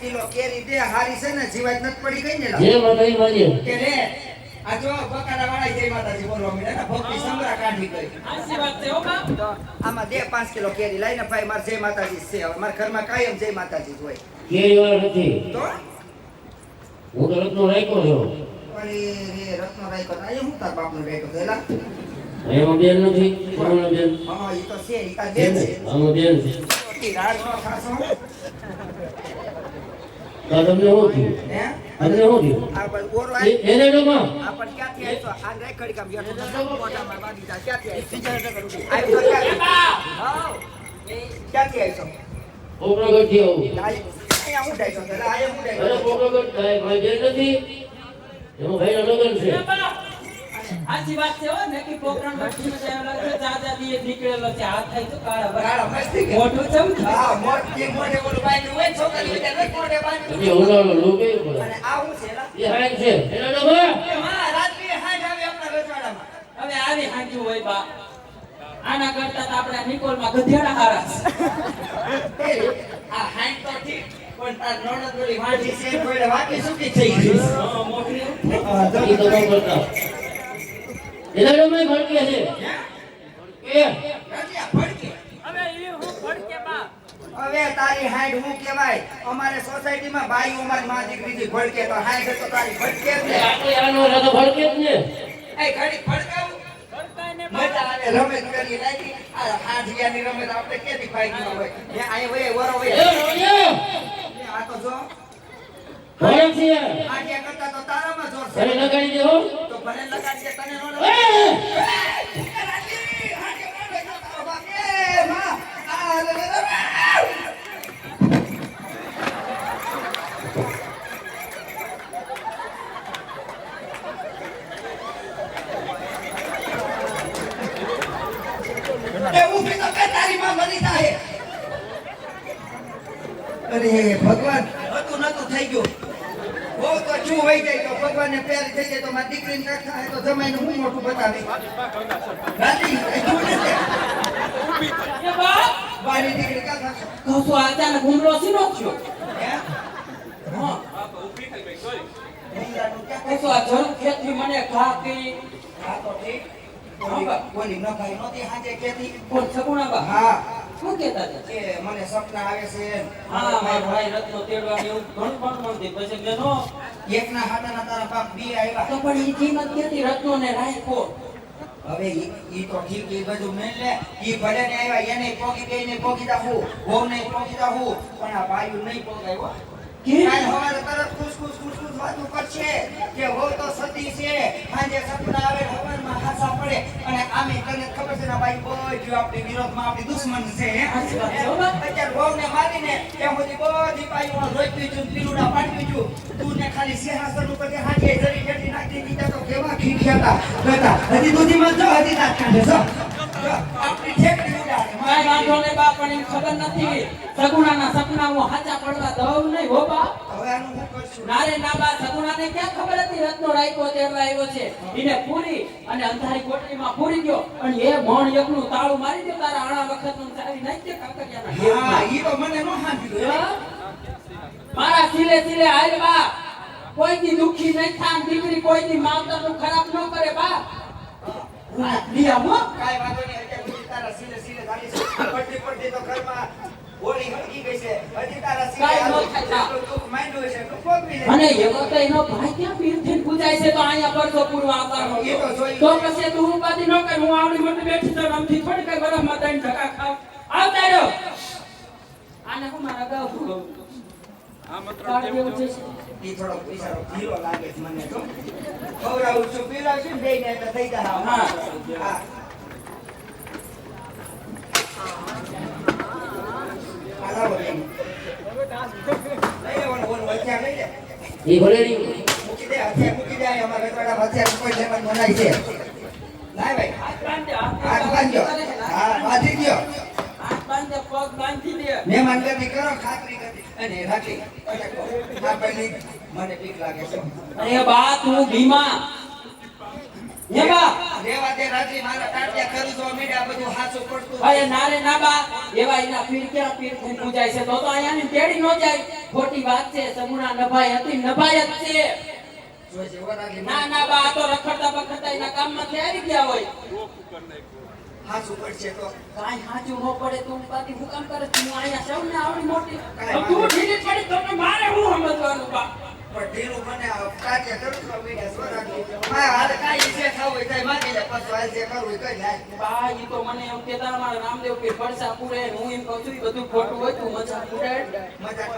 Kilo કેરી દે હારી છે ને જીવાત નથી પડી ગઈ ને જે માતાજી માજી કે લે આ જો બકારા વાળા જય માતાજી બોલવા મળ્યા ને ભક્તિ સંગ્રહ કાઢી ગઈ આશી વાત છે હો બા આમાં દે 5 કિલો કેરી લઈને ભાઈ માર જય માતાજી છે હવે મારા ઘરમાં કાયમ જય માતાજી જ હોય કેરી વાળા નથી તો હું તો રત્નો રાખ્યો છું પણ એ રત્નો રાખ્યો આ હું તાર બાપનો રાખ્યો થેલા એમાં બેન નથી કોણ બેન હા ઈ તો છે ઈ તાર બેન છે આમાં બેન છે ઈ રાડ નો ખાસો તો તમને શું થયું હે તમને શું થયું આ પર ઓરો એને ડોમાં આ પર ક્યાંથી આવ્યો છો આ રે ખડી કામ યાર મોટામાં વાગી જા ક્યાંથી આવ્યો હા ક્યાંથી આવ્યો છો પોકરગઢથી આવું અહીંયા હું ડાયસો પેલા આયા હું અરે ડાયસો પોકરગઢ ભાઈ ભાઈ બેન નથી એમાં ભાઈના લગ્ન છે આશી વાત છે હો ને કે પોકરણ વચ્ચે જાય લાગે દાદા દીએ નીકળેલો છે હાથ થાય તો કાળા કાળા મસ્તી કે મોટું છે હા મોટે મોટે બોલું બાઈ હોય છોકરી હોય ત્યારે મોટે બાઈ એ ઉનાળો લોકો કેવું પડે અને આ હું છે લા એ હાય છે એના ડોમાં હા રાત્રિએ હાજ આવે આપણા રજવાડામાં હવે આવી હાંજુ હોય બા આના કરતા તો આપણે નિકોલમાં ગધેડા હારા છે આ હાજ તો ઠીક પણ તાર નણદ ઓલી વાંઢી છે કોઈને વાકી સુકી થઈ ગઈ હા મોકરી હા એ તો ન કરતા એના ડોમાં ભડકે છે કે રાજીયા ફડકે હવે ઈ હું ફડકે બા હવે તારી હાઈડ હું કહેવાય અમારે સોસાયટીમાં બાઈ અમારી માં દીકરીથી ભડકે તો હાઈડ તો તારી ભડકે જ ને આપણે આનો રાતો ભડકે જ ને એ ઘડી ભડકાવું ફડકાઈને મજા આવે રમેત કરી નાખી આ હાંડિયાની રમેત આપણે કેથી ફાઈકી હોય એ આય હોય વરો એ હોય રોડિયો આ તો જો ભરત છે હાંડિયા કરતા તો તારામાં જોર છે અરે લગાડી દેવો તો ભલે લગાડી દે તને નો એ અરે ભગવાન હતું નતું થઈ ગયું બહુ તો શું હોય જાય તો ભગવાનને પ્યારી થઈ જાય તો મારી દીકરીને કાંઈક થાય તો જમાઈને હું મોટું બતાવી રાજી શું છે એ બા મારી દીકરી કાં થશે કહું છું અચાનક હુમલો સીનો થયો હે હા લીલાનું ક્યાં કહું છું આ જરૂર ખેતી મને ઘા કરી હા તો ઠીક બોલી ન ખાઈ નહોતી હાજે કેતી કોણ સગુણા બા હા શું કહેતા હતા કે મને સપના આવે છે હા મારો ભાઈ રત્નો તેડવાની એવું ઘણું પણ મળતી પછી બેનો એકના હાથના તારા બાપ બી આવ્યા તો પણ ઈ કિંમત કેતી રત્નો ને રાખ્યો હવે ઈ તો ઠીક ઈ બધું મેં લે ઈ ભલે ને આવ્યા એને પોકી બે ને પોકી દાખું વહુ ને પોકી દાખું પણ આ ભાઈ નહીં પોકાયો કાલ હવારે તરત ખુશ વાતું કરશે કે વહુ તો સતી છે સાંજે સપના આવે હવારમાં હાસા પડે અને આમે તને ખબર છે ને ભાઈ બધું આપણી વિરોધમાં આપણી દુશ્મન છે અત્યારે વહુને મારીને ત્યાં બધી બધી પાયું રોઈ પીજું પીલુડા પાડી પીજું તું ને ખાલી સિંહાસન ઉપર કે હાજે જરી જરી નાખી દીધા તો કેવા ખીખ્યાતા હતા હજી દૂધીમાં જો હજી ના કાઢે જો આપણી ઠેકડી ઉડાડે કાઈ વાંધો નહીં બા પણ એમ ખબર નથી સગુણાના સપના હું હાચા પડવા દઉં નહીં હો બા હવે આનું શું કરશું નારે ના બા સગુણાને ક્યાં ખબર હતી રત્નો રાખ્યો તેડવા આવ્યો છે એને પૂરી અને અંધારી કોટડીમાં પૂરી ગયો અને એ મણ એકનું તાળું મારી દે તારા આણા વખતનું ચાવી નાખી દે કાકરિયાના હા ઈ તો મને નો સાંભળ્યું હા? મારા સિલે સિલે હાલ બા કોઈથી દુખી નહીં થાય દીકરી કોઈથી માવતરનું ખરાબ ન કરે બા લીયા હો કાઈ વાંધો નહીં અત્યારે સુધી તારા સીલે સીલે ધારી છે પડતી પડતી તો ઘરમાં હોળી હળગી ગઈ છે હજી તારા સીલે કાઈ ન હાલો. થાય. એટલું દુઃખ માંડ્યું છે એટલું ભોગવી લે. અને એવો તો એનો ભાઈ ક્યાં પીરથી પૂજાય છે તો અહીંયા પરસો પૂરો આવવાનો એ તો જોઈ. તો પછી તું ઉપાધિ ન કર હું આવડી મોટી બેઠી તો રમથી થોડી કઈ બરફમાં દઈને ધક્કા ખાવ આવતા રહ્યો આને હું મારા ગાવ આમંત્રણ છે ઈ થોડો બિચારો ધીરો લાગે છે મને તો ખવડાવું છું પીવડાવું છું ને દઈને એટલે થઈ જાય હા હા હાલો બેન લઈ આવવાનો બોલ હથિયાર લઈ લે એ ભલે નહીં મૂકી દે હથિયાર મૂકી દે અમારા રજવાડા હથિયાર કોઈ લેવાનું મનાય છે લાય ભાઈ હાથ બાંધે હાથ બાંધ્યો હા બાંધી ગયો હાથ બાંધે પગ બાંધી દે મહેમાન ગતિ કરો ખાતરી કરી અને રાખી આ પહેલી મને બીક લાગે છે અરે બા તું ભીમા હે બા રેવા દે રાત્રિ મારા ટાટિયા ખરું જોવા મીડા બધું હાચું પડતું અરે ના રે ના બા એવા એના પીર ક્યાં પીર થઈ પૂજાય છે તો અહીંયા ની તેડી નો જાય ખોટી વાત છે સમુના નભાઈ હતી નભાઈ જ છે જોજે વરાગી ના ના બા આ તો રખડતા બખડતા એના કામમાં આવી ગયા હોય હાચું પડશે તો કાઈ હાચું નો પડે તું બાકી હું કામ કરે તું અહીંયા સૌને આવડી મોટી તું ઢીલી પડી તમને મારે હું સમજવાનું બા પણ ઢીલું મને ટાટિયા ખરું જોવા મીડા વરાગી હા હાલ કાઈ છે ખાવ હોય તઈ માગી લે પછી હાલ જે કરવું હોય કરી નાખ બા ઈ તો મને એમ કેતા મારા રામદેવ કે પડસા પૂરે હું એમ કહું છું ઈ બધું ખોટું હોય તું મજા પૂરે મજાક